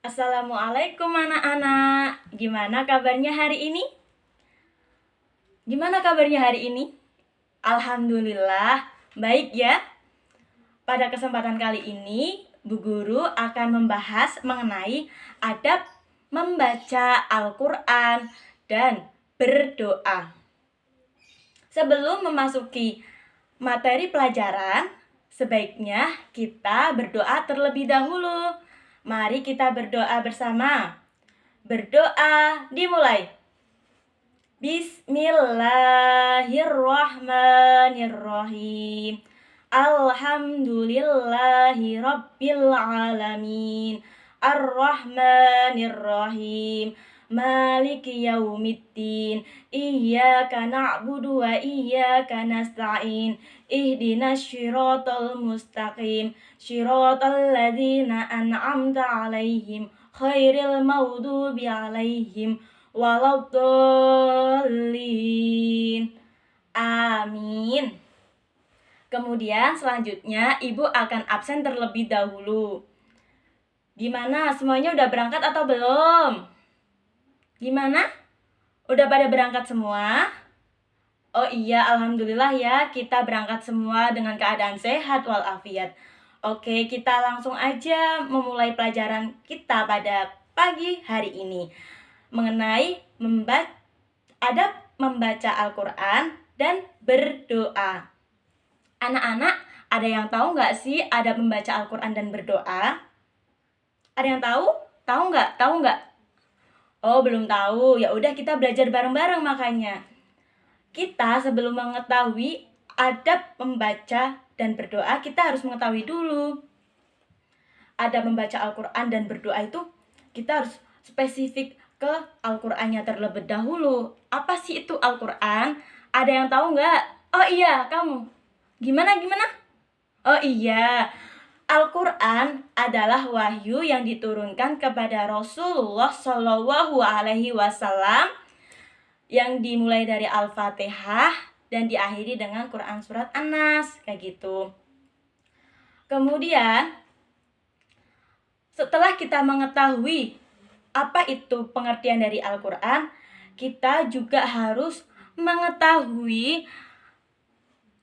Assalamualaikum anak-anak. Gimana kabarnya hari ini? Gimana kabarnya hari ini? Alhamdulillah, baik ya. Pada kesempatan kali ini, Bu Guru akan membahas mengenai adab membaca Al-Quran dan berdoa. Sebelum memasuki materi pelajaran, sebaiknya kita berdoa terlebih dahulu. Mari kita berdoa bersama. Berdoa dimulai. Bismillahirrahmanirrahim. Alhamdulillahi rabbil alamin. Ar-Rahmanirrahim. Maliki yaumiddin. Iyyaka na'budu wa iyyaka nasta'in. Ihdinas syiratal mustaqim. Syiratal ladzina an'amta 'alaihim khairil maghdubi 'alaihim waladdallin. Amin. Kemudian selanjutnya Ibu akan absen terlebih dahulu. Gimana? Semuanya udah berangkat atau belum? Gimana? Udah pada berangkat semua? Oh iya, alhamdulillah ya, kita berangkat semua dengan keadaan sehat walafiat. Oke, kita langsung aja memulai pelajaran kita pada pagi hari ini mengenai adab membaca Al-Quran dan berdoa. Anak-anak, ada yang tahu nggak sih adab membaca Al-Quran dan berdoa? Ada yang tahu? Tahu nggak? Tahu nggak? Oh, belum tahu. Ya udah, kita belajar bareng-bareng makanya. Kita sebelum mengetahui adab membaca dan berdoa, kita harus mengetahui dulu. Adab membaca Al-Quran dan berdoa itu kita harus spesifik ke Al-Qur'annya terlebih dahulu. Apa sih itu Al-Qur'an? Ada yang tahu nggak? Oh iya, kamu. Gimana? Oh iya, Al-Qur'an adalah wahyu yang diturunkan kepada Rasulullah Shallallahu Alaihi Wasallam yang dimulai dari Al-Fatihah dan diakhiri dengan Quran Surat An-Nas, kayak gitu. Kemudian, setelah kita mengetahui apa itu pengertian dari Al-Quran, kita juga harus mengetahui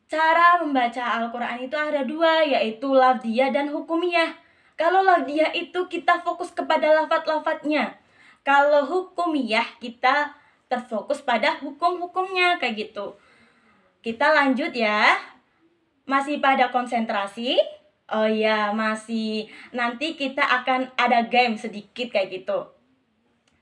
cara membaca Al-Quran itu ada dua, yaitu lafziyah dan hukumiyah. Kalau lafziyah itu kita fokus kepada lafaz-lafaznya. Kalau hukumiyah kita terfokus pada hukum-hukumnya, kayak gitu. Kita lanjut ya. Masih pada konsentrasi? Oh iya, masih. Nanti kita akan ada game sedikit kayak gitu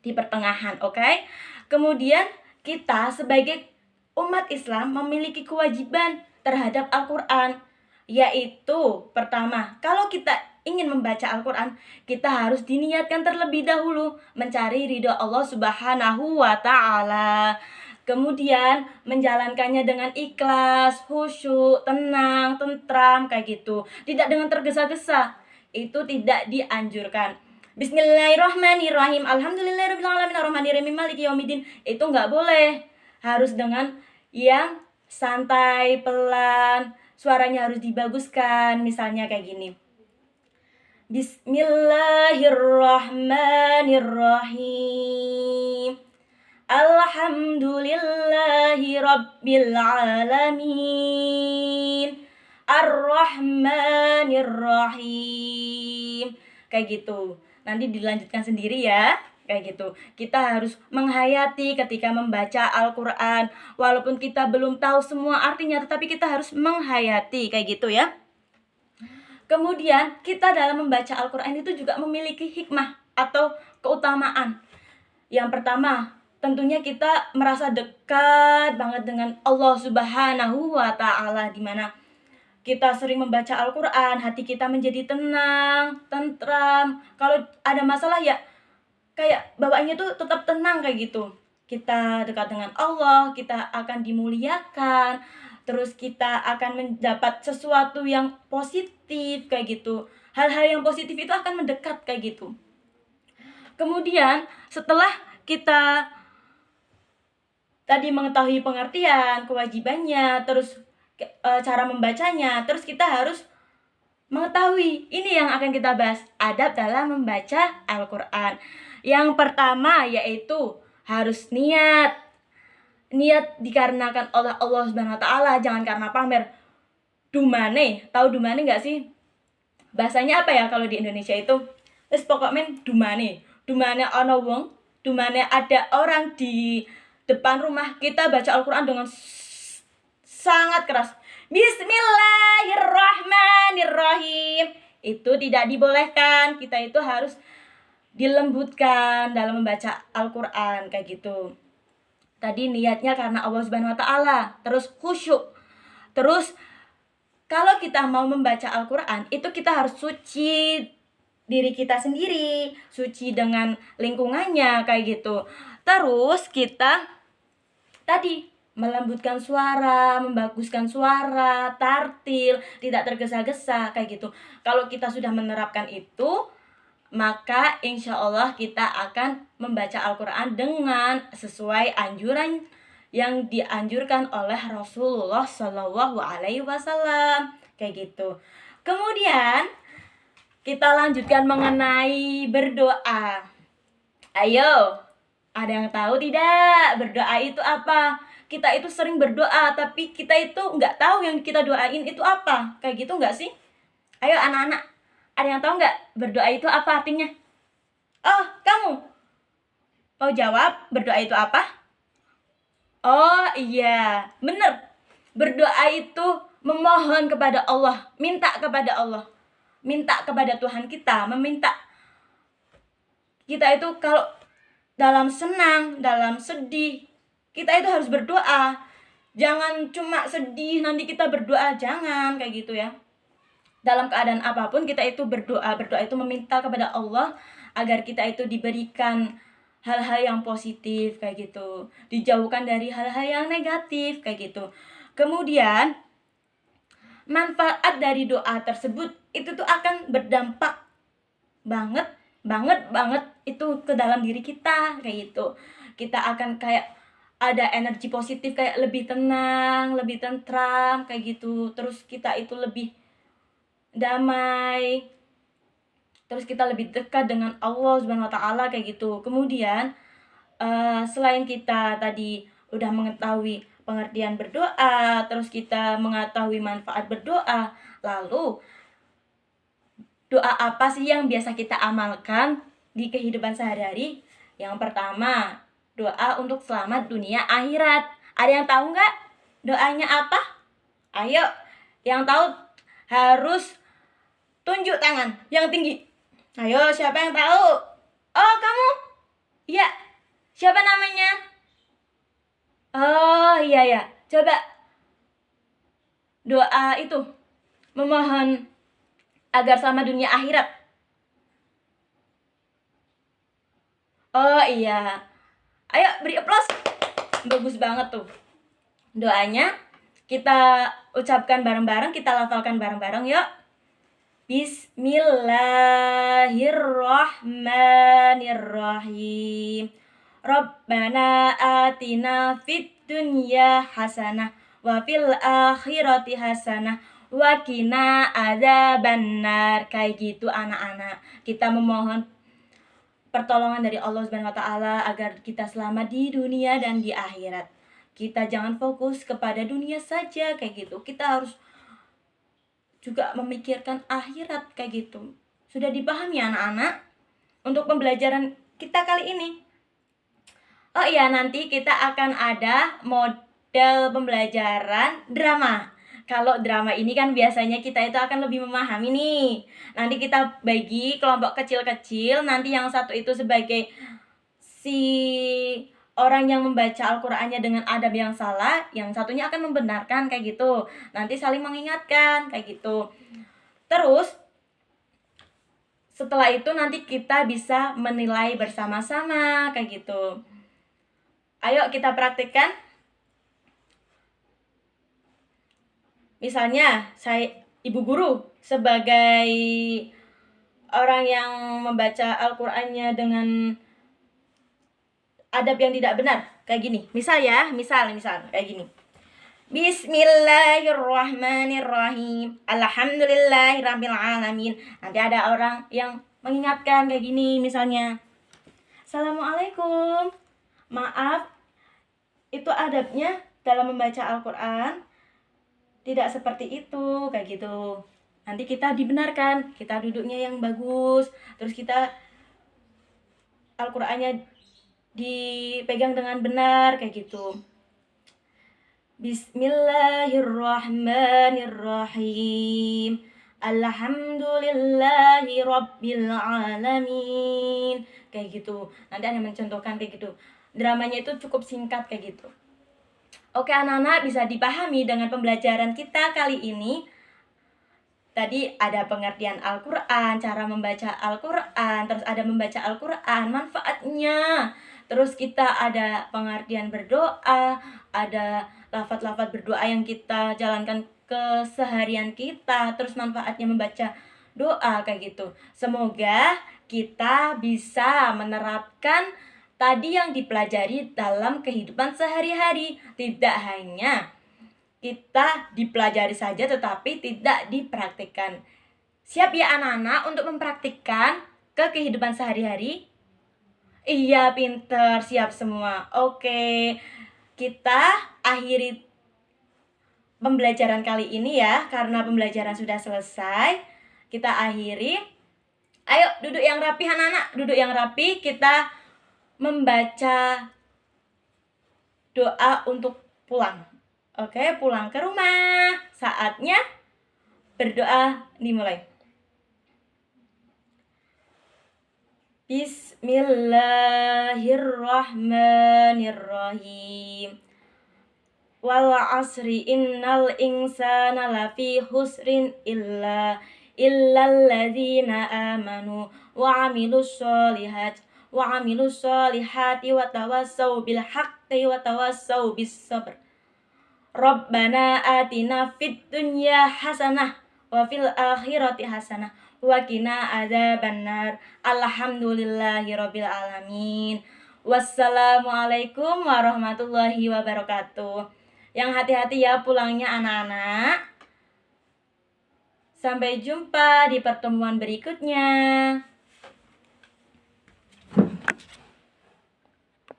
di pertengahan, oke? Kemudian kita sebagai umat Islam memiliki kewajiban terhadap Al-Quran, yaitu pertama, kalau kita ingin membaca Al-Quran, kita harus diniatkan terlebih dahulu mencari ridho Allah Subhanahu wa Ta'ala. Kemudian menjalankannya dengan ikhlas, khusyuk, tenang, tentram, kayak gitu. Tidak dengan tergesa-gesa. Itu tidak dianjurkan. Bismillahirrahmanirrahim. Alhamdulillahirrahmanirrahim. Ar-Rahmanirrahim. Maliki yaumiddin. Itu nggak boleh. Harus dengan yang santai, pelan. Suaranya harus dibaguskan. Misalnya kayak gini. Bismillahirrahmanirrahim. Alhamdulillahi rabbil alamin. Ar-Rahmanirrahim. Kayak gitu. Nanti dilanjutkan sendiri ya. Kayak gitu. Kita harus menghayati ketika membaca Al-Quran. Walaupun kita belum tahu semua artinya, tetapi kita harus menghayati. Kayak gitu ya. Kemudian kita dalam membaca Al-Quran itu juga memiliki hikmah atau keutamaan. Yang pertama, tentunya kita merasa dekat banget dengan Allah Subhanahu wa Ta'ala, di mana kita sering membaca Al-Quran, hati kita menjadi tenang, tentram. Kalau ada masalah ya kayak bawaannya tuh tetap tenang kayak gitu. Kita dekat dengan Allah, kita akan dimuliakan, terus kita akan mendapat sesuatu yang positif kayak gitu. Hal-hal yang positif itu akan mendekat kayak gitu. Kemudian setelah kita tadi mengetahui pengertian, kewajibannya, terus cara membacanya, terus kita harus mengetahui. Ini yang akan kita bahas, adab dalam membaca Al-Quran. Yang pertama yaitu harus niat. Niat dikarenakan oleh Allah Subhanahu wa taala, jangan karena pamer. Dumane, tahu dumane nggak sih? Bahasanya apa ya kalau di Indonesia itu? Wis pokoknya dumane. Dumane ana wong, dumane ada orang di depan rumah, kita baca Al-Quran dengan sangat keras. Bismillahirrahmanirrahim. Itu tidak dibolehkan. Kita itu harus dilembutkan dalam membaca Al-Quran kayak gitu. Tadi niatnya karena Allah Subhanahu wa taala, terus khusyuk. Terus kalau kita mau membaca Al-Quran, itu kita harus suci diri kita sendiri, suci dengan lingkungannya kayak gitu. Terus kita tadi melembutkan suara, membaguskan suara, tartil, tidak tergesa-gesa kayak gitu. Kalau kita sudah menerapkan itu, maka insya Allah kita akan membaca Al-Quran dengan sesuai anjuran yang dianjurkan oleh Rasulullah Shallallahu Alaihi Wasallam kayak gitu. Kemudian kita lanjutkan mengenai berdoa. Ayo, ada yang tahu tidak berdoa itu apa? Kita itu sering berdoa, tapi kita itu nggak tahu yang kita doain itu apa. Kayak gitu nggak sih? Ayo anak-anak, ada yang tahu nggak berdoa itu apa artinya? Oh, kamu mau jawab berdoa itu apa? Oh iya, bener. Berdoa itu memohon kepada Allah, minta kepada Allah, minta kepada Tuhan kita, meminta. Kita itu kalau dalam senang, dalam sedih, kita itu harus berdoa. Jangan cuma sedih nanti kita berdoa, jangan kayak gitu ya. Dalam keadaan apapun kita itu berdoa. Berdoa itu meminta kepada Allah agar kita itu diberikan hal-hal yang positif kayak gitu, dijauhkan dari hal-hal yang negatif kayak gitu. Kemudian manfaat dari doa tersebut itu tuh akan berdampak banget itu ke dalam diri kita kayak gitu. Kita akan kayak ada energi positif, kayak lebih tenang, lebih tentram kayak gitu. Terus kita itu lebih damai, terus kita lebih dekat dengan Allah Subhanahu wa taala kayak gitu. Kemudian selain kita tadi udah mengetahui pengertian berdoa, terus kita mengetahui manfaat berdoa, lalu doa apa sih yang biasa kita amalkan di kehidupan sehari-hari? Yang pertama, doa untuk selamat dunia akhirat. Ada yang tahu nggak doanya apa? Ayo, yang tahu harus tunjuk tangan yang tinggi. Ayo, siapa yang tahu? Oh, kamu? Iya. Siapa namanya? Oh, iya ya. Coba doa itu memohon agar selamat dunia akhirat. Oh iya. Ayo beri aplaus. Bagus banget tuh. Doanya kita ucapkan bareng-bareng, kita lafalkan bareng-bareng yuk. Bismillahirrahmanirrahim. Rabbana atina fid dunya hasanah wa fil akhirati hasanah wa qina adzabannar. Kayak gitu anak-anak. Kita memohon pertolongan dari Allah Subhanahu wa taala agar kita selamat di dunia dan di akhirat. Kita jangan fokus kepada dunia saja kayak gitu. Kita harus juga memikirkan akhirat kayak gitu. Sudah dipahami anak-anak untuk pembelajaran kita kali ini? Oh iya, nanti kita akan ada model pembelajaran drama. Kalau drama ini kan biasanya kita itu akan lebih memahami nih. Nanti kita bagi kelompok kecil-kecil, nanti yang satu itu sebagai si orang yang membaca Al-Qur'annya dengan adab yang salah, yang satunya akan membenarkan kayak gitu. Nanti saling mengingatkan kayak gitu. Terus setelah itu nanti kita bisa menilai bersama-sama kayak gitu. Ayo kita praktikkan. Misalnya saya ibu guru sebagai orang yang membaca Al-Qur'annya dengan adab yang tidak benar kayak gini. Misal kayak gini. Bismillahirrahmanirrahim. Alhamdulillahirabbil alamin. Nanti ada orang yang mengingatkan kayak gini misalnya. Assalamualaikum. Maaf, itu adabnya dalam membaca Al-Qur'an tidak seperti itu, kayak gitu. Nanti kita dibenarkan, kita duduknya yang bagus, terus kita Al-Qur'annya dipegang dengan benar kayak gitu. Bismillahirrahmanirrahim. Alhamdulillahi rabbil alamin. Kayak gitu. Nanti ada mencontohkan kayak gitu. Dramanya itu cukup singkat kayak gitu. Oke anak-anak, bisa dipahami dengan pembelajaran kita kali ini. Tadi ada pengertian Al-Quran, cara membaca Al-Quran, terus ada membaca Al-Quran, manfaatnya. Terus kita ada pengertian berdoa, ada lafaz-lafaz berdoa yang kita jalankan keseharian kita, terus manfaatnya membaca doa kayak gitu. Semoga kita bisa menerapkan tadi yang dipelajari dalam kehidupan sehari-hari, tidak hanya kita dipelajari saja tetapi tidak dipraktikkan. Siap ya anak-anak untuk mempraktikkan ke kehidupan sehari-hari? Iya, pinter, siap semua. Oke, kita akhiri pembelajaran kali ini ya, karena pembelajaran sudah selesai. Kita akhiri. Ayo duduk yang rapi anak-anak, duduk yang rapi. Kita membaca doa untuk pulang. Oke, pulang ke rumah. Saatnya berdoa dimulai. Bismillahirrahmanirrahim. Wal asri innal insana lafi husrin illalladzina amanu wa amilus solihati wa tawassau bil haqqi wa tawassau bis sabr. Rabbana atina fid dunya hasanah wa fil akhirati hasanah wa qina adzabannar. Alhamdulillahirabbil alamin. Wassalamualaikum warahmatullahi wabarakatuh. Yang hati-hati ya pulangnya anak-anak. Sampai jumpa di pertemuan berikutnya.